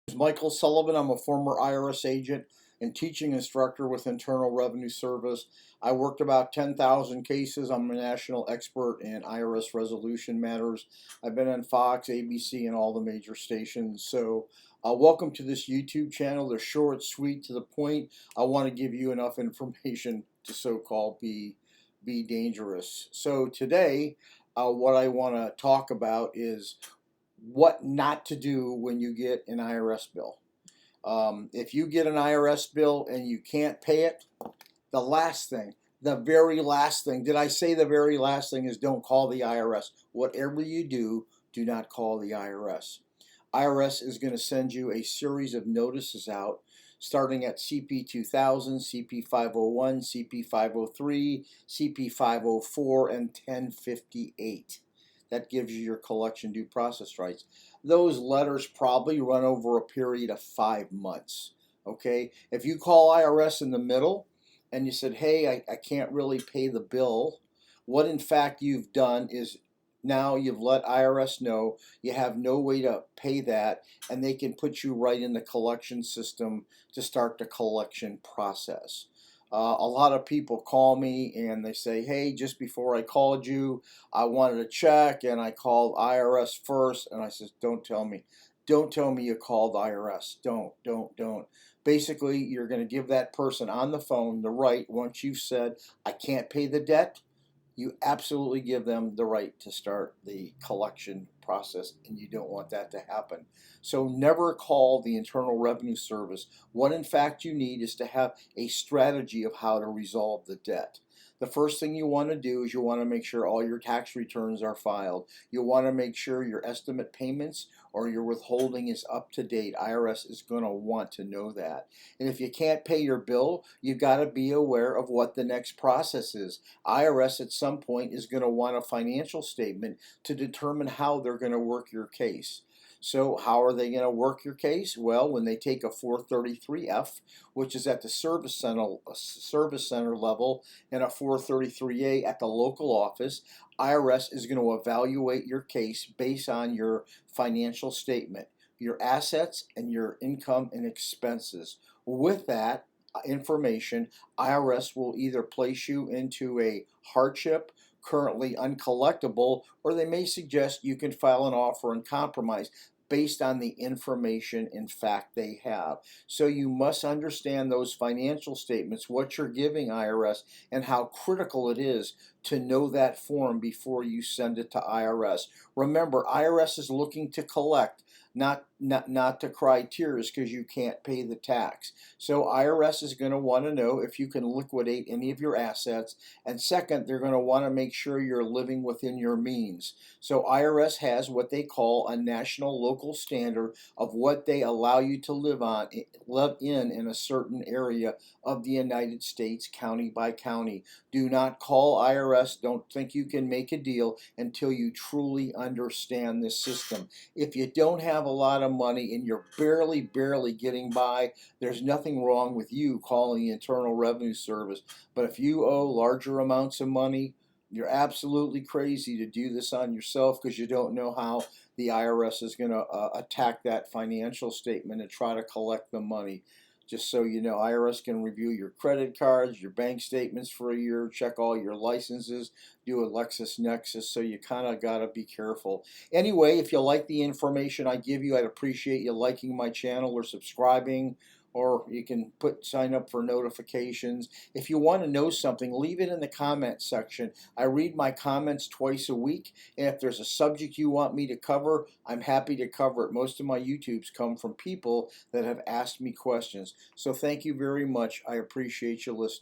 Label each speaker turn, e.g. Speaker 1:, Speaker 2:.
Speaker 1: Is Michael Sullivan. I'm a former IRS agent and teaching instructor with Internal Revenue Service. I worked about 10,000 cases. I'm a national expert in IRS resolution matters. I've been on Fox, ABC, and all the major stations. So welcome to this YouTube channel. They're short, sweet, to the point. I want to give you enough information to so-called be dangerous. So today, what I want to talk about is what not to do when you get an IRS bill. If you get an IRS bill and you can't pay it, the very last thing, did I say the very last thing is don't call the IRS. Whatever you do, do not call the IRS. IRS is going to send you a series of notices out starting at CP 2000, CP 501, CP 503, CP 504, and 1058. That gives you your collection due process rights. Those letters probably run over a period of 5 months. Okay, if you call IRS in the middle and you said, hey, I can't really pay the bill, what in fact you've done is now you've let IRS know you have no way to pay that, and they can put you right in the collection system to start the collection process. A lot of people call me and they say, hey, just before I called you, I wanted to check and I called IRS first. And I said, don't tell me. Don't tell me you called IRS. Don't. Basically, you're going to give that person on the phone the right, once you've said, I can't pay the debt, you absolutely give them the right to start the collection process, and you don't want that to happen. So never call the Internal Revenue Service. What in fact you need is to have a strategy of how to resolve the debt. The first thing you want to do is you want to make sure all your tax returns are filed. You want to make sure your estimate payments or your withholding is up to date. IRS is going to want to know that. And if you can't pay your bill, you've got to be aware of what the next process is. IRS at some point is going to want a financial statement to determine how they're going to work your case. So how are they going to work your case? Well, when they take a 433F, which is at the service center level, and a 433A at the local office, IRS is going to evaluate your case based on your financial statement, your assets, and your income and expenses. With that information, IRS will either place you into a hardship, currently uncollectible, or they may suggest you can file an offer and compromise based on the information in fact they have. So you must understand those financial statements, what you're giving IRS, and how critical it is to know that form before you send it to IRS. Remember, IRS is looking to collect, not to cry tears because you can't pay the tax. So IRS is going to want to know if you can liquidate any of your assets, and second, they're going to want to make sure you're living within your means. So IRS has what they call a national local standard of what they allow you to live in a certain area of the United States, county by county. Do not call IRS. Don't think you can make a deal until you truly understand this system. If you don't have a lot of money and you're barely getting by, there's nothing wrong with you calling the Internal Revenue Service. But if you owe larger amounts of money, you're absolutely crazy to do this on yourself, because you don't know how the IRS is going to attack that financial statement and try to collect the money. Just so you know, IRS can review your credit cards, your bank statements for a year, check all your licenses, do a LexisNexis, so you kind of got to be careful. Anyway, if you like the information I give you, I'd appreciate you liking my channel or subscribing, or you can sign up for notifications. If you want to know something, leave it in the comment section. I read my comments twice a week, and if there's a subject you want me to cover, I'm happy to cover it. Most of my YouTubes come from people that have asked me questions. So thank you very much. I appreciate you listening.